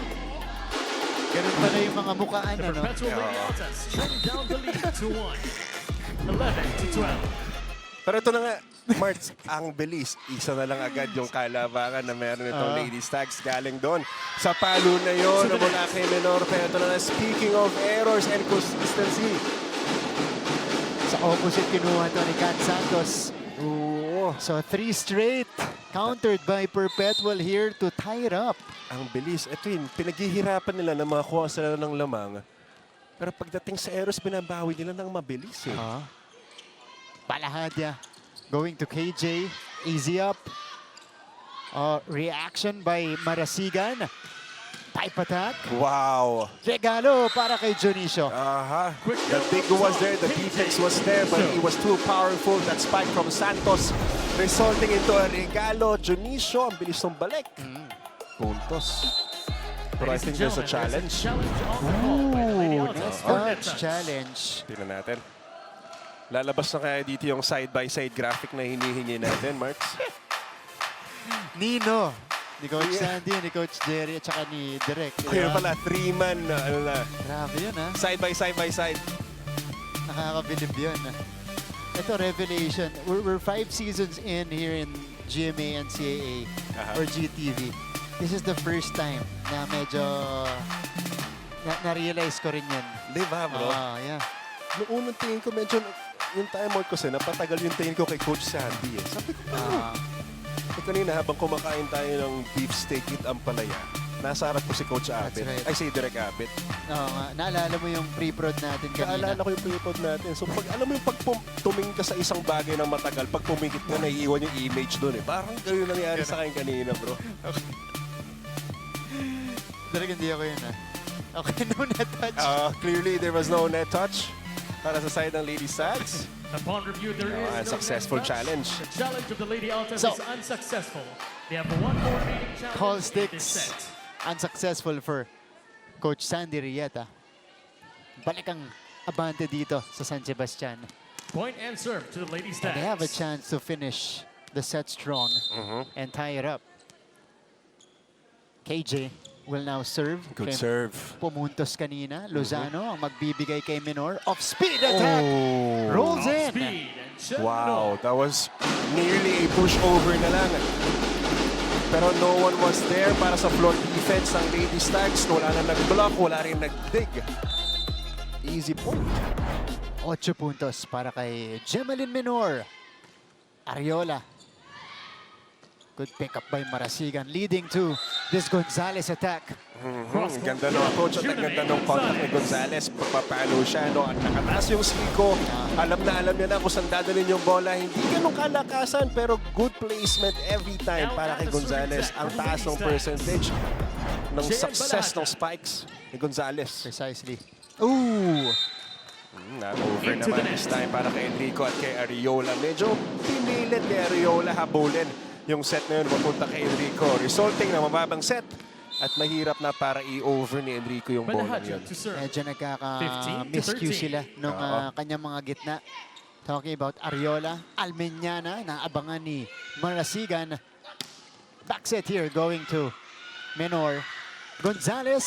Ganun pala yung mga mukhaan, The ano? Perpetual Lady Altas turning down the lead to 1. 11 to 12. Pero ito na nga, March, ang bilis. Isa na lang agad yung kalabangan na meron itong Lady Stags galing doon. Sa palo na yun, mula kay Menor. Pero ito na nga, speaking of errors and consistency. Sa opposite, kinuha to ni Cat Santos. Oo, So, 3 straight. Countered by Perpetual here to tie it up. ang bilis. Ito yun, pinaghihirapan nila na makakuha sila ng lamang. Pero pagdating sa errors, binabawi nila ng mabilis eh. Palahadya going to KJ. Easy up. Reaction by Marasigan. Type attack. Wow. Regalo para kay Dionisio. The dig was there, the defense was there, but he was too powerful. That spike from Santos resulting into a regalo. Dionisio, ang bilis ng balik. Puntos. But I think there's a challenge. Challenge on the ball by the Lady Altas. Touch challenge. Tingnan natin. Lalabas na kaya dito yung side-by-side graphic na hinihingi natin, Marks. Nino. Ni Coach Sandy, ni Coach Jerry, at saka ni Direk. Kaya pala, 3-man na, ano na. Grabe yun, ha? Side-by-side. Nakakabilib yun. Ito, revelation. We're 5 seasons in here in GMA, NCAA, or GTV. This is the first time na medyo na-realize ko rin yan. Di ba, bro? Yeah. Noong unang tingin ko, medyo yung timeout ko kasi napatagal yung tingin ko kay Coach Sandy. Sabi ko, kanina habang kumakain tayo ng beef steak with ampalaya, nasa harap ko si Coach Abet. right. Ay, si Direk Abet. Oo nga, naalala mo yung pre-prod natin kanina. Naalala ko yung pre-pod natin. So, pag alam mo yung pag tumingin ka sa isang bagay ng matagal, pag pumikit ka, naiiwan yung image doon eh. Parang gano'n nangyari sa akin kanina, bro. Talaga hindi ako yun, Okay, no net touch. Clearly, there was no net touch para sa side ng Lady Sags. Upon review, there is no Unsuccessful net touch. challenge. The challenge of the Lady Altas So, is unsuccessful. They have one more remaining challenge. Call in this sticks. set. Unsuccessful for Coach Sandy Rieta. Balik ang abante dito sa San Sebastian. Point and serve to the Lady And they have a Stags. chance to finish the set strong and tie it up. KJ will now serve. Good Kay- serve. Pumuntos kanina. Lozano ang magbibigay kay Minor. Off-speed attack! Rolls Off in! speed and Chen Wow, that was nearly a pushover na lang. Pero no one was there para sa floor defense ng Lady Stags. Wala na nag-block, wala rin nag-dig. Easy point. 8 puntos para kay Gemalyn Minor. Ariola. Good pick up by Marasigan, leading to this Gonzalez attack. Ang ganda ng approach at ang ganda ng contact ni Gonzalez. Papapalo siya, no? At nakataas yung Siko. Alam niya na kung saan dadalhin yung bola. Hindi ganun kalakasan, pero good placement every time para kay Gonzalez. Ang taas ng percentage ng success ng spikes ni Gonzalez. Precisely. Ooh! Na-over naman this time para kay Enrico at kay Ariola. Medyo pinilit ni Ariola habulin yung set na yun papunta kay Enrico. Resulting na mababang set. At mahirap na para i-over ni Enrico yung bola Balahaja yun. to serve. Medyo 15 nagkaka-miscue to 13. sila nung kanyang mga gitna. Talking about Ariola, Almeñana, naabangan ni Marasigan. Back set here going to Menor. Gonzalez,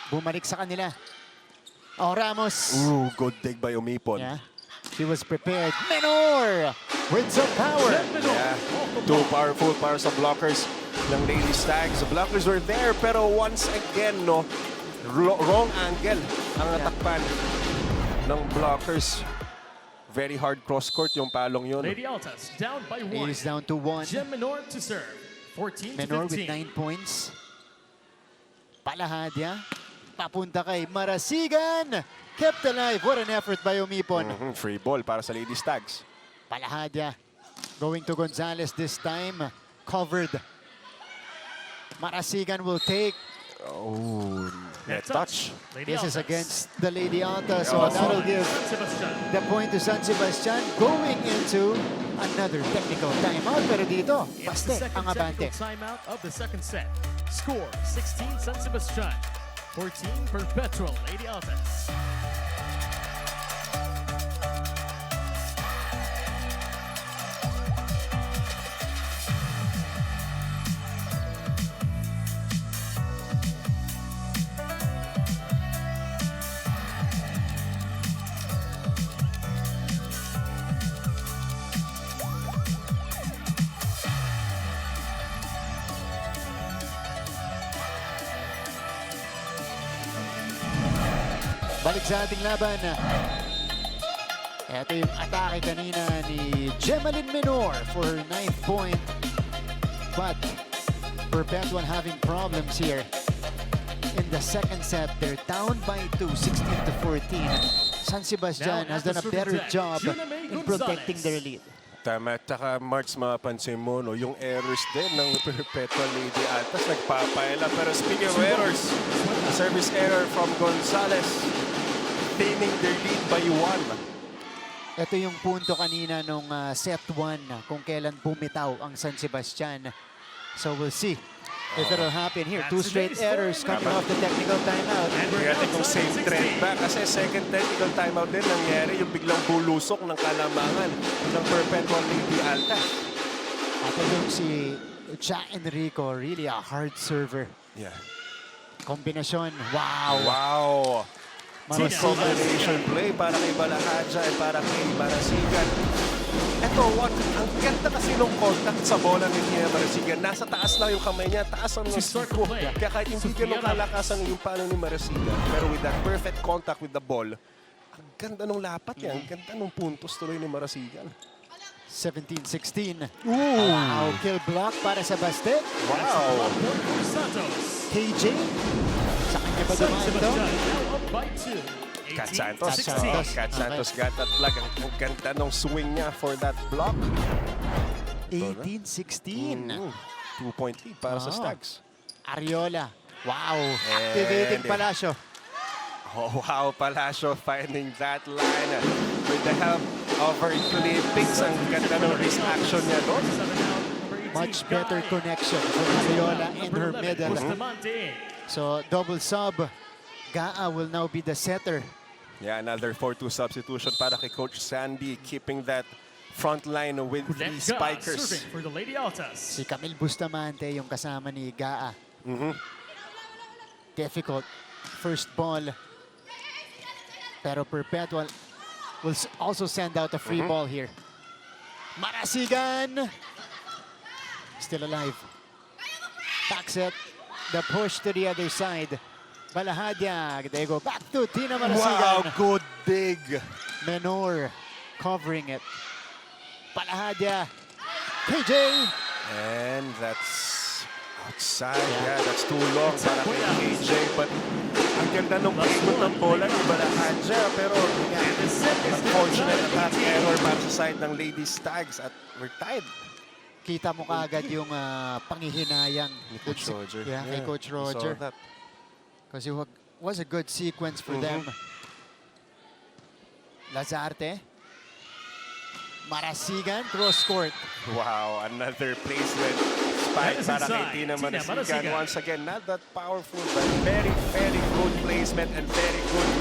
bumalik sa kanila. Oh, Ramos. Ooh, good dig by Umipon. Yeah, she was prepared. Menor with some power. Yeah, too powerful para sa blockers ng Lady Stags. The blockers were there, pero once again, no, wrong angle ang natakpan ng blockers. Very hard cross-court yung palong yun. Lady Altas down by It 1. is down to 1. Gem Minor to serve. 14 Menor to with 15. 9 points. Palahadya. Papunta kay Marasigan. Kept alive. What an effort by Umipon. Free ball para sa Lady Stags. Palahadya. Going to Gonzalez this time. Covered. Marasigan will take. Oh, net touch. Lady This is Altas. against the Lady Altas. So that'll give Sebastian. the point to San Sebastian. Going into another technical timeout. Pero dito, It's the paste second ang abante. technical timeout of the second set. Score 16 San Sebastian, 14 Perpetual Lady Altas. Balik sa ating laban. Ito yung atake kanina ni Gemalyn Minor for her 9th point. But Perpetual having problems here. In the second set, they're down by 2, 16 to 14. San Sebastian has done a better job in protecting their lead. Tama, at saka Marks, mapapansin mo, no, yung errors din ng Perpetual Lady Altas nagpapaila. Pero speaking of errors, a service error from Gonzalez, taining their lead by 1. Ito yung punto kanina nung set 1 kung kailan bumitaw ang San Sebastian. So we'll see if it'll happen here. 2 straight errors coming off the technical timeout. Kaya kung same trend ba, kasi second technical timeout din nangyari yung biglang bulusok ng kalamangan ng Perpetual Lady Altas. At yung si Ja Enrico, really a hard server. Yeah. Kombinasyon, wow! Wow! Marasigan. Combination play para kay Balahaja at para kay Marasigan. Ito, ang ganda kasi nung contact sa bola ni Marasigan. Nasa taas lang yung kamay niya, taas ang Siko. Kaya kahit hindi ganun kalakasan yung palo ni Marasigan. Pero with that perfect contact with the ball, ang ganda nung lapat niya. Ang ganda nung puntos tuloy ni Marasigan. 17-16. Wow, kill block para sa Baste. Wow! Santos. KJ. Sa kanya ba San dumaan ito? Sebastian now up by 2. Cat Santos. 18-16. Cat Santos got that block. Ang ganda nung swing niya for that block. 18-16. 2-point lead para sa Stags. Ariola. Wow, activating And- Palacio. Oh, wow, Palacio finding that line with the help of her clippings. Ang ganda ng wrist action niya doon. Much better connection for Ariola and her middle. So, double sub. Gaa will now be the setter. Yeah, another 4-2 substitution para kay Coach Sandy, keeping that front line with three spikers. Serving for the Lady Altas. Si Camille Bustamante yung kasama ni Gaa. Difficult first ball. Pero Perpetual will also send out a free ball here. Marasigan! Still alive. Back set. The push to the other side. Balahadya. They go back to Tina Marasigan. Wow, good dig. Menor covering it. Balahadya. KJ. And that's outside. Yeah, that's too long para kay KJ. But ang ganda nung pagkot ng bola ng Balahadya. Pero unfortunate attack error para sa side ng Lady Stags at we're tied. Kita mo kaagad yung panghihinayang Ni Coach Roger. Yeah, kay Coach Roger. We saw that. Because it was a good sequence for them. Lazarte. Marasigan, cross court. Wow, another placement spike That is para kay inside. Tina Tina Marasigan. Marasigan. Once again, not that powerful, but very, very good placement and very good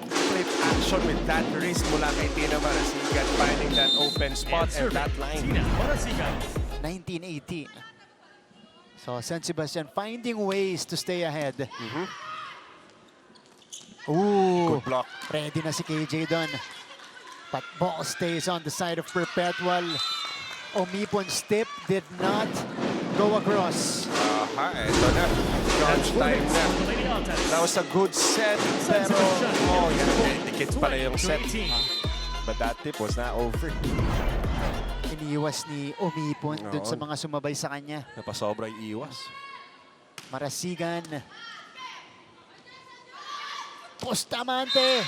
flip action with that wrist mula kay Tina Marasigan, finding that open spot and that line. Tina Marasigan. 19-18. So San Sebastian finding ways to stay ahead. Ooh, Good block. ready na si KJ doon. But ball stays on the side of Perpetual. Omipon's tip did not go across. Aha, ito na. Crunch time na. For the Lady Altas. That was a good set, pero oh, yeah, dikit pala yung set. 20-18. But that tip was not over. Iniwas ni Omipon dun sa Oo. mga sumabay sa kanya. Napasobra yung iwas. Marasigan. Bustamante.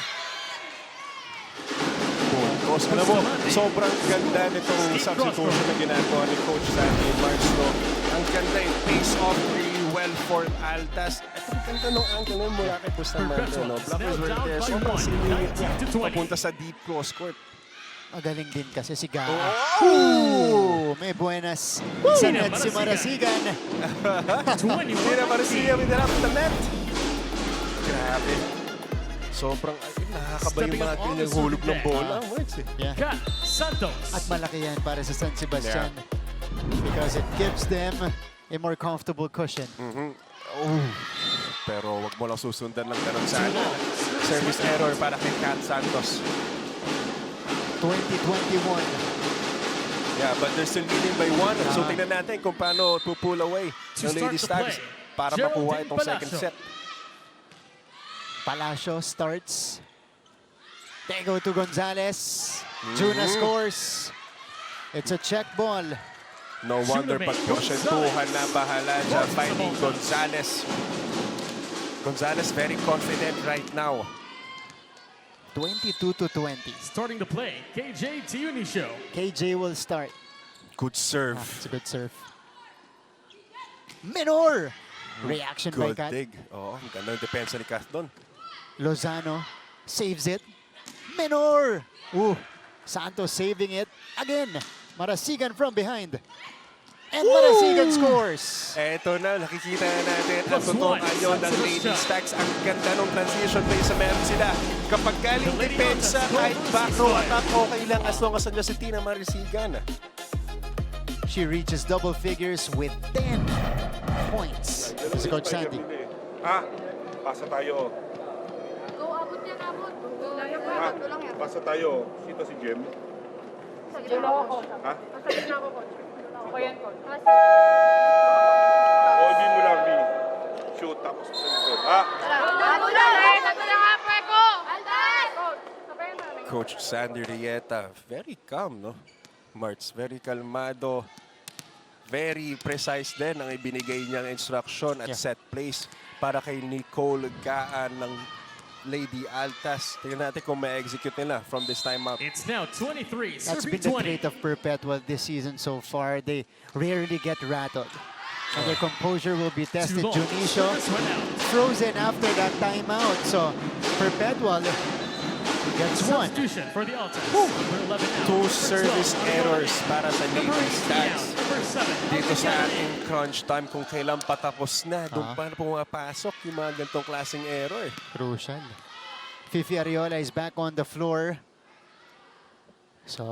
Puntos. Alam mo, sobrang ganda nitong substitution na ginagawa ni Coach Sandy Marsto. Ang ganda yung face off really well for Altas. At ang ganda nung angle na mula kay Bustamante. No? Blockers were there. Sobrang siningit niya. Papunta sa deep cross court. Magaling din kasi si Gaa. Oh! Ooh, may buenas. Sa Tina net si Marasigan. 21. Hindi na Marasigan with the net. Grabe. Sobrang nakakaba yung mga tinahulog ng bola. Yeah. Cat Santos. At malaki yan para sa San Sebastian. Because it gives them a more comfortable cushion. Oh. Pero wag mo lang susundan ng ganun sana. Service error para kay Cat Santos. 2021. Yeah, but they're still leading by 1. So tingnan natin kung paano pull away To ng start Lady the Stags play, para Geraldine makuha itong second Palacio. set. Palacio starts. They go to Gonzalez. Juna scores. It's a check ball. No wonder pagporsentuhan na bahala dyan finding Gonzalez. Gonzalez very confident right now. 22-20. Starting the play, KJ Tiunisho. KJ will start. Good serve. It's a good serve. Menor! Reaction by Good Kat. dig. Oo, ang ganda ng depensa ni Kat doon. Lozano saves it. Menor! Ooh, Santos saving it. Again, Marasigan from behind. And Marasigan scores. Eto na, nakikita na natin ang Plus totoong one. anyo ng Lady Stags. Ang ganda ng transition play sa meron sila. Kapag galing The Lady depensa, Altas kahit goes back row east attack, okay lang as long as nandiyan si Tina Marasigan. She reaches double figures with 10 points. This is Coach Sandy. Ah, pasa tayo. Go, abot yan, abot. Go, Ah, abot lang yan. pasa tayo. Sito si Jem. Sa gitna ako, coach. Ha? Nasa gitna ako, coach. Ako yan, coach. O, hindi mo lang, B. Shoot, tapos sa likod. Ha? Abot lang, eh. Tatlo lang nga, pre ko. Altas! Coach. Coach Sandy Rieta. Very calm, no? Marts, very kalmado. Very precise din ang ibinigay niyang instruction at set plays para kay Nicole Gaan ng Lady Altas. Tingnan natin kung ma-execute nila from this time out. It's now 23, That's serving been the 20. trait of Perpetual this season so far. They rarely get rattled. And their composure will be tested. Too long. Junicio Service went out. frozen after that timeout. So Perpetual gets one. Substitution for the Altas. Number 11 out. Two Number service 12, errors para sa Number Lady 18 Stars. out. Number 7, Dito sa Altas. ating crunch time kung kailan patapos na. Doon pa na pumapasok yung mga ganitong klaseng error. Crucial. Fifi Ariola is back on the floor. So,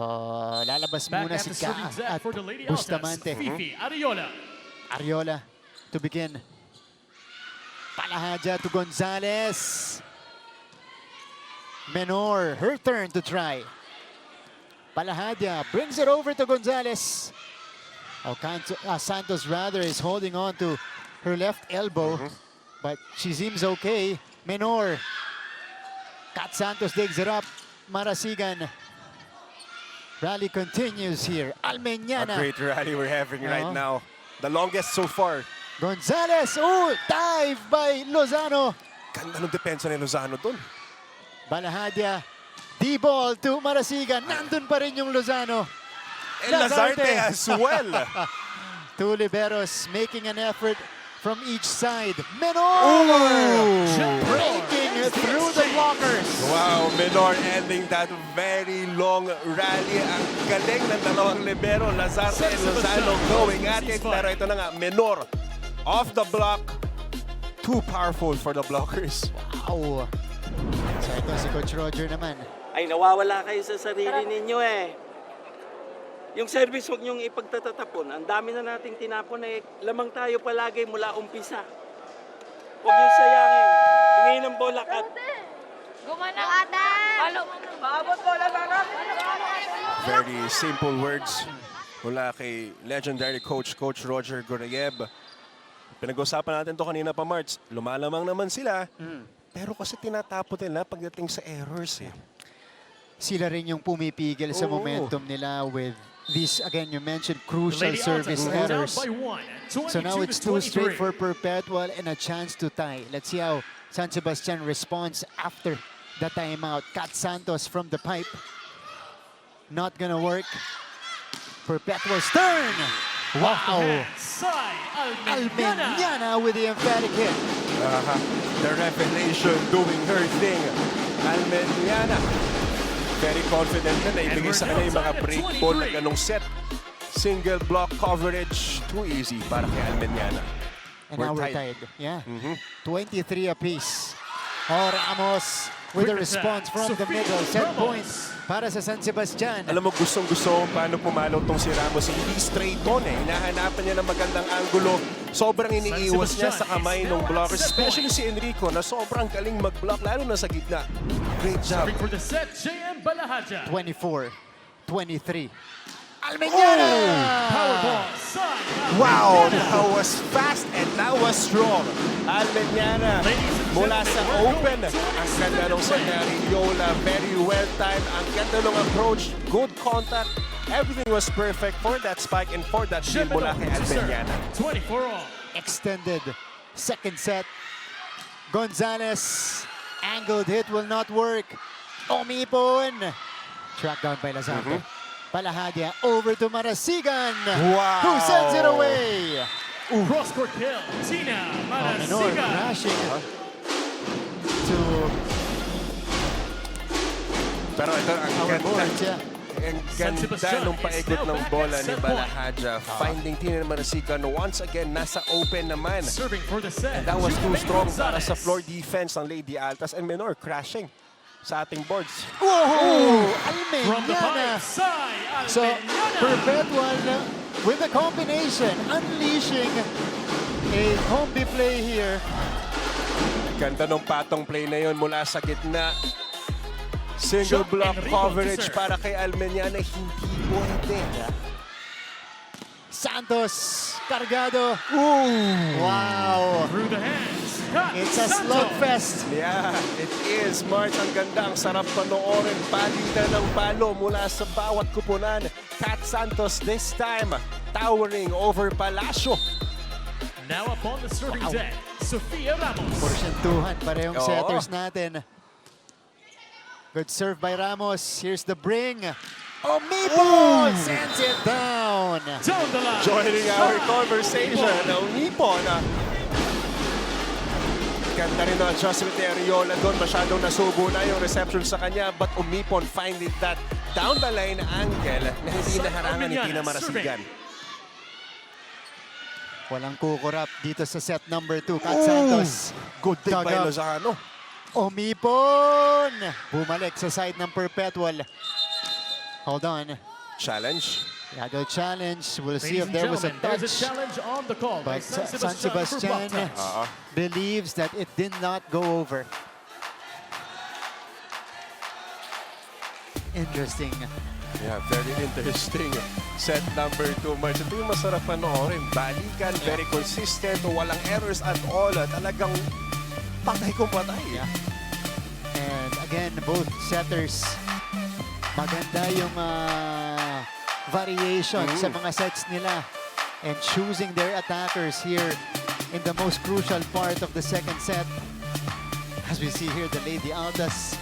lalabas Back muna at si the Ka serving set at for the Lady Altas. Bustamante. Fifi Ariola. Ariola to begin. Palahadya to Gonzalez. Menor, her turn to try. Palahadya brings it over to Gonzalez. Santos rather is holding on to her left elbow, but she seems okay. Menor. Kat Santos digs it up. Marasigan. Rally continues here. A Almeñana. great rally we're having right now. The longest so far. Gonzalez. Oh, dive by Lozano. Ganda ng depensa ni Lozano doon. Balahadya. D-ball to Marasigan. Nandun pa rin yung Lozano. And Lazarte as well. Two liberos making an effort from each side. Menor! Breaking through the blockers. Wow, Menor ending that very long rally. Ang galing ng dalawang libero, Lazarte and Lozano going at it. Pero ito na nga, Menor off the block. Too powerful for the blockers. Wow. So ito si Coach Roger naman. Ay, nawawala kayo sa sarili ninyo eh. Yung service, huwag niyong ipagtatatapon. Ang dami na nating tinapon eh. Lamang tayo palagi mula umpisa. Huwag niyong sayangin. Hingin ng bola, Kat. Gumana. Halo. Paabot bola sana. Very simple words mula kay legendary coach Roger Gorayev. Pinag-usapan natin to kanina pa, Marts. Lumalamang naman sila. Pero kasi tinatapon nila pagdating sa errors eh. Sila rin yung pumipigil sa momentum nila with these, again, you mentioned crucial Lady service Altas down errors. by 1, So now 22 it's to 2 straight 23. for Perpetual and a chance to tie. Let's see how San Sebastian responds after the timeout. Kat Santos from the pipe. Not gonna work. Perpetual's turn. Wow. Almeñana with the emphatic hit. The revelation doing her thing. Almeñana. Very confident na naibigay sa kanya yung mga break ball na ganong set. Single block coverage. Too easy para kay Almeñana. And now we're tied. Yeah. 23 apiece. Oh, Ramos with a response from the middle. Set points para sa San Sebastian. Alam mo, gustong-gusto paano pumalo tong si Ramos. Hindi straight on eh. Hinahanapan niya ng magandang angulo. Sobrang iniiwas niya sa kamay ng blockers. Especially si Enrico na sobrang galing mag-block, lalo na sa gitna. Great job. For the set, JM Balahadya. 24, 23. Almeñana! Powerball, side. Wow, that was fast and that was strong. Almeñana mula sa open. Ang ganda ng Senariola. Very well timed. Ang ganda ng approach. Good contact. Everything was perfect for that spike and for that steal mula kay Almeñana. 24 all. Extended second set. Gonzalez. Angled hit will not work. Omipon. Tracked down by Lazarte. Palahadya over to Marasigan. Wow. Who sends it away? Cross-court kill. Tina Menor Marasigan. crashing to Pero ito ang our ganda. boards. Yeah. Ang ganda nung paikot ng bola ni Balahadya. Finding Tina Marasigan once again nasa open naman. Serving for the set. That was too Jermaine strong para sa Gonzalez. floor defense ng Lady Altas and Menor crashing sa ating boards. Whoa! From the Almeñana. pipe, side. So, Almeñana. Perpetual with a combination, unleashing a combi play here. Ganda ng patong play na yon mula sa gitna. Single Shot, block Enrico coverage to serve. para kay Almeñana. Hindi pwede. Santos, cargado. Wow! Through the hands. It's a slugfest. Yeah, it is. March, ang ganda. Ang sarap panoorin. Palitan ng palo mula sa bawat kupunan. Kat Santos this time towering over Palacio. Now up on the serving deck, Sofia Ramos. Porsyentuhan, parehong Oo. setters natin. Good serve by Ramos. Here's the bring. Umipon sends it down. Down the line. Joining our conversation, Umipon. Ganda rin ang adjustment ni Ariola doon. Masyadong nasubo na yung reception sa kanya. But Umipon finding that down the line angle na hindi naharangan ni Tina Marasigan. Walang kukurap dito sa set number 2. Kat Santos. Good take by Dug up. Lozano. Umipon. Bumalik sa side ng Perpetual. Hold on. Challenge. Yago challenge. We'll see Ladies if and there was a gentlemen, there's a touch. challenge on the call by But San San Sebastian Sebastian for Altas. believes that it did not go over. Interesting. Yeah, very interesting. Set number 2, March. Ito yung masarap panoorin. Balikan, very consistent, walang errors at all. Talagang patay kung patay. Yeah. And again, both setters, maganda yung variation sa mga sets nila. And choosing their attackers here in the most crucial part of the second set. As we see here, the Lady Altas,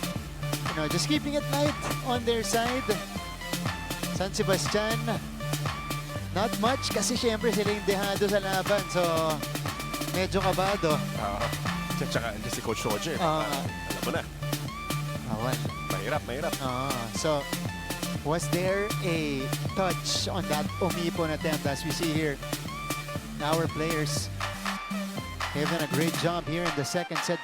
just keeping it light on their side. San Sebastian, not much kasi syempre sila yung dehado sa laban. So, medyo kabado. Tsaka andyan si Coach Roger. Ah. Alam mo na. Awan. Mahirap. So, was there a touch on that Umipon attempt as we see here? Our players have done a great job here in the second set.